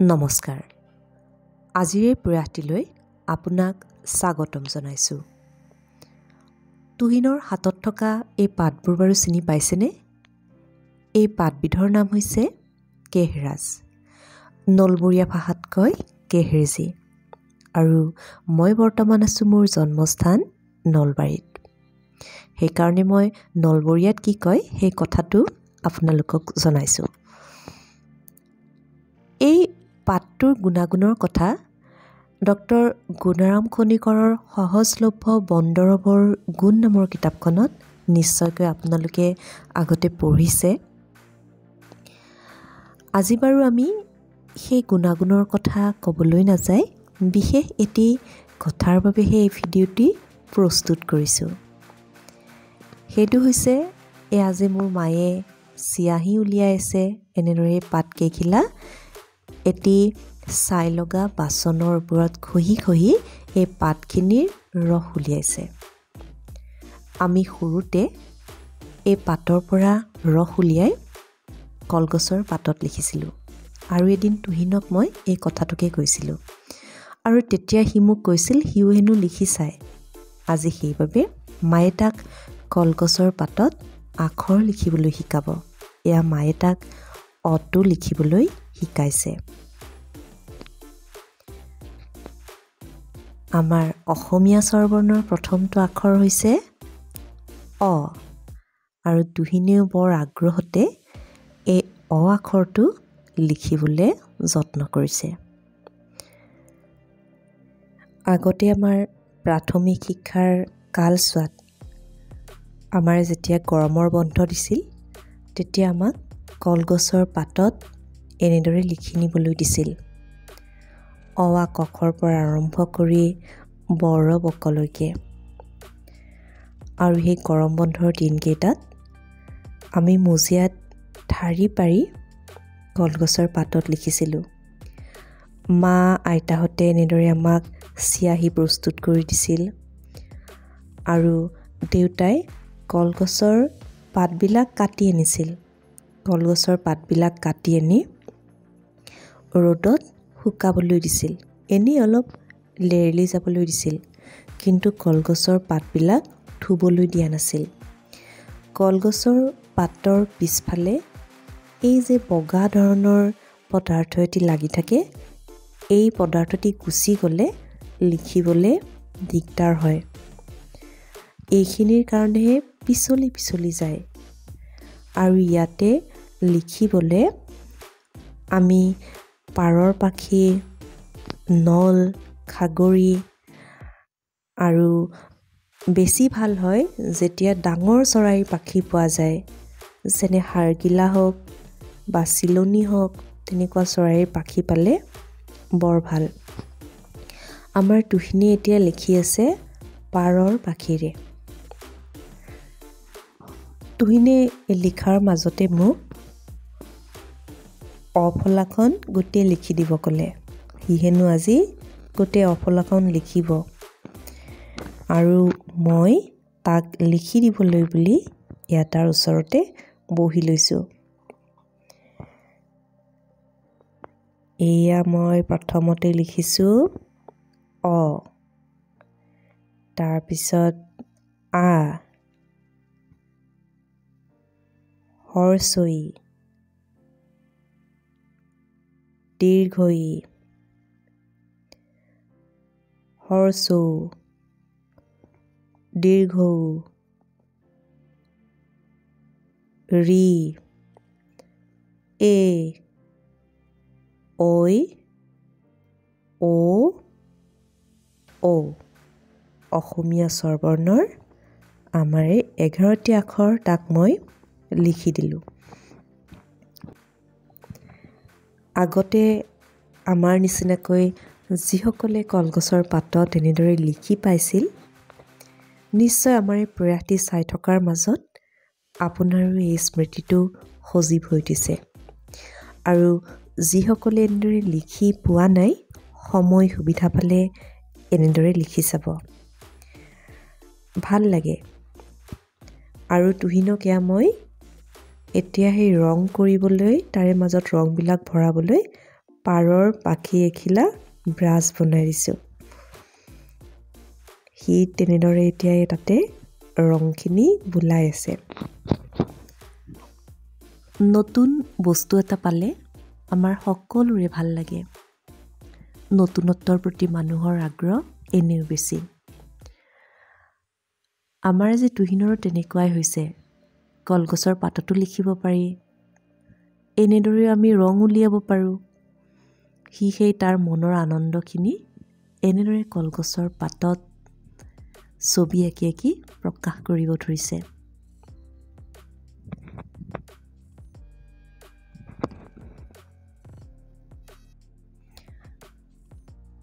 নমস্কাৰ। আজিৰ এই প্ৰয়াসটিলৈ আপোনাক স্বাগতম জনাইছোঁ। তুহিনৰ হাতত থকা এই পাতবোৰ বাৰু চিনি পাইছেনে? এই পাতবিধৰ নাম হৈছে কেহৰাজ। নলবৰীয়া ভাষাত কয় কেহৰেজী। আৰু মই বৰ্তমান আছোঁ মোৰ জন্মস্থান নলবাৰীত। সেইকাৰণে মই নলবৰীয়াত কি কয় সেই কথাটো আপোনালোকক জনাইছোঁ। এই পাতটোৰ গুণাগুণৰ কথা ডক্টৰ গুণাৰাম খনিকৰৰ সহজলভ্য বনদৰৱৰ গুণ নামৰ কিতাপখনত নিশ্চয়কৈ আপোনালোকে আগতে পঢ়িছে। আজি বাৰু আমি সেই গুণাগুণৰ কথা ক'বলৈ নাযায়, বিশেষ এটি কথাৰ বাবেহে এই ভিডিঅ'টি প্ৰস্তুত কৰিছোঁ। সেইটো হৈছে এয়া যে মোৰ মায়ে চিয়াহী উলিয়াই আছে, এনেদৰে পাতকেইখিলা এটি ছাই লগা বাচনৰ ওপৰত খহি খহি এই পাতখিনিৰ ৰস উলিয়াইছে। আমি সৰুতে এই পাতৰ পৰা ৰস উলিয়াই কলগছৰ পাতত লিখিছিলোঁ। আৰু এদিন তুহিনক মই এই কথাটোকে কৈছিলোঁ। আৰু তেতিয়া সি মোক কৈছিল সিও হেনো লিখি চায়। আজি সেইবাবে মায়ে তাক কলগছৰ পাতত আখৰ লিখিবলৈ শিকাব। এয়া মায়ে তাক অটো লিখিবলৈ শিকাইছে। আমাৰ অসমীয়া স্বৰবৰ্ণৰ প্ৰথমটো আখৰ হৈছে অ, আৰু তুহিনেও বৰ আগ্ৰহতে এই অ আখৰটো লিখিবলৈ যত্ন কৰিছে। আগতে আমাৰ প্ৰাথমিক শিক্ষাৰ কালছোৱাত আমাৰ যেতিয়া গৰমৰ বন্ধ দিছিল, তেতিয়া আমাক কলগছৰ পাতত এনেদৰে লিখি নিবলৈ দিছিল। অ আ ক খৰ পৰা আৰম্ভ কৰি বৰ বকলৈকে। আৰু সেই গৰম বন্ধৰ দিনকেইটাত আমি মজিয়াত ঠাৰি পাৰি কলগছৰ পাতত লিখিছিলোঁ। মা আইতাহঁতে এনেদৰে আমাক চিয়াহী প্ৰস্তুত কৰি দিছিল। আৰু দেউতাই কলগছৰ পাতবিলাক কাটি আনিছিল। কলগছৰ পাতবিলাক কাটি আনি ৰ'দত শুকাবলৈ দিছিল। এনেই অলপ লেৰেলি যাবলৈ দিছিল, কিন্তু কলগছৰ পাতবিলাক ধুবলৈ দিয়া নাছিল। কলগছৰ পাতৰ পিছফালে এই যে বগা ধৰণৰ পদাৰ্থ এটি লাগি থাকে, এই পদাৰ্থটি গুচি গ'লে লিখিবলৈ দিগদাৰ হয়। এইখিনিৰ কাৰণেহে পিছলি পিছলি যায়। আৰু ইয়াতে লিখিবলৈ আমি পাৰৰ পাখি, নল, খাগৰি আৰু বেছি ভাল হয় যেতিয়া ডাঙৰ চৰাইৰ পাখি পোৱা যায়, যেনে হাড়গিলা হওক বা চিলনি হওক, তেনেকুৱা চৰাইৰ পাখি পালে বৰ ভাল। আমাৰ তুহিনে এতিয়া লিখি আছে পাৰৰ পাখিৰে। তুহিনে লিখাৰ মাজতে মোক অফলাখন গোটেই লিখি দিব ক'লে। সি হেনো আজি গোটেই অফলাখন লিখিব। আৰু মই তাক লিখি দিবলৈ বুলি ইয়াত তাৰ ওচৰতে বহি লৈছোঁ। এয়া মই প্ৰথমতে লিখিছোঁ অ, তাৰপিছত আ, হৰচৈ, দীৰ্ঘই, হৰচৌ, দীৰ্ঘৌ, ৰি, এ, ঐ, ঔ, ঔ। অসমীয়া স্বৰবৰ্ণৰ আমাৰ এই 11টি আখৰ তাক মই লিখি দিলোঁ। আগতে আমাৰ নিচিনাকৈ যিসকলে কলগছৰ পাতত এনেদৰে লিখি পাইছিল, নিশ্চয় আমাৰ এই প্ৰয়াসটি চাই থকাৰ মাজত আপোনাৰো এই স্মৃতিটো সজীৱ হৈ উঠিছে। আৰু যিসকলে এনেদৰে লিখি পোৱা নাই, সময় সুবিধা পালে এনেদৰে লিখি চাব। ভাল লাগে। আৰু তুহিনক এয়া মই এতিয়া সেই ৰং কৰিবলৈ, তাৰে মাজত ৰংবিলাক ভৰাবলৈ পাৰৰ পাখি এখিলা ব্ৰাছ বনাই দিছোঁ। সি তেনেদৰে এতিয়া তাতে ৰংখিনি বুলাই আছে। নতুন বস্তু এটা পালে আমাৰ সকলোৰে ভাল লাগে। নতুনত্বৰ প্ৰতি মানুহৰ আগ্ৰহ এনেও বেছি। আমাৰ আজি তুহিনৰো তেনেকুৱাই হৈছে। কলগছৰ পাততো লিখিব পাৰি। এনেদৰে আমি ৰং উলিয়াব পাৰোঁ। সি সেই তাৰ মনৰ আনন্দখিনি এনেদৰে কলগছৰ পাতত ছবি আঁকি আঁকি প্ৰকাশ কৰিব ধৰিছে।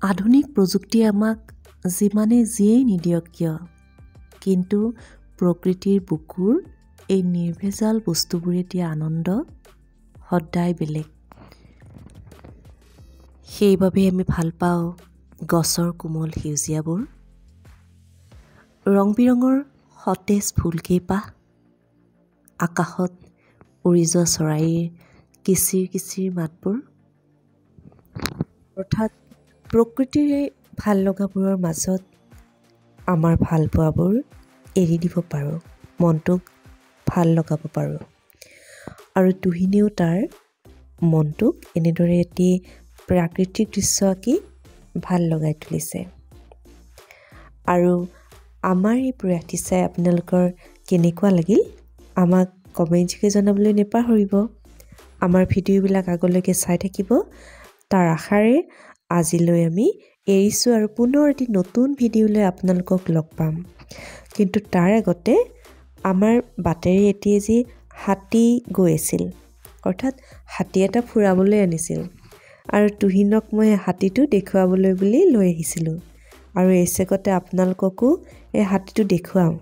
আধুনিক প্ৰযুক্তিয়ে আমাক যিমানে যিয়েই নিদিয়ক কিয়, কিন্তু প্ৰকৃতিৰ বুকুৰ এই নিৰ্ভেজাল বস্তুবোৰে দিয়া আনন্দ সদায় বেলেগ। সেইবাবে আমি ভাল পাওঁ গছৰ কোমল সেউজীয়াবোৰ, ৰং বিৰঙৰ সতেজ ফুলকেইপাহ, আকাশত উৰি যোৱা চৰাইৰ কিচিৰ কিচিৰ মাতবোৰ। অৰ্থাৎ প্ৰকৃতিৰ ভাল লগাবোৰৰ মাজত আমাৰ ভাল পোৱাবোৰ এৰি দিব পাৰোঁ, মনটোক ভাল লগাব পাৰোঁ। আৰু তুহিনেও তাৰ মনটোক এনেদৰে এটি প্ৰাকৃতিক দৃশ্য আঁকি ভাল লগাই তুলিছে। আৰু আমাৰ এই প্ৰয়াসটি চাই আপোনালোকৰ কেনেকুৱা লাগিল আমাক কমেণ্টযোগে জনাবলৈ নেপাহৰিব। আমাৰ ভিডিঅ'বিলাক আগলৈকে চাই থাকিব। তাৰ আশাৰে আজিলৈ আমি এৰিছোঁ আৰু পুনৰ এটি নতুন ভিডিঅ'লৈ আপোনালোকক লগ পাম। কিন্তু তাৰ আগতে আমাৰ বাটেৰে এটি যি হাতী গৈ আছিল, অৰ্থাৎ হাতী এটা ফুৰাবলৈ আনিছিল, আৰু তুহিনক মই হাতীটো দেখুৱাবলৈ বুলি লৈ আহিছিলোঁ। আৰু এচেকতে আপোনালোককো এই হাতীটো দেখুৱাম।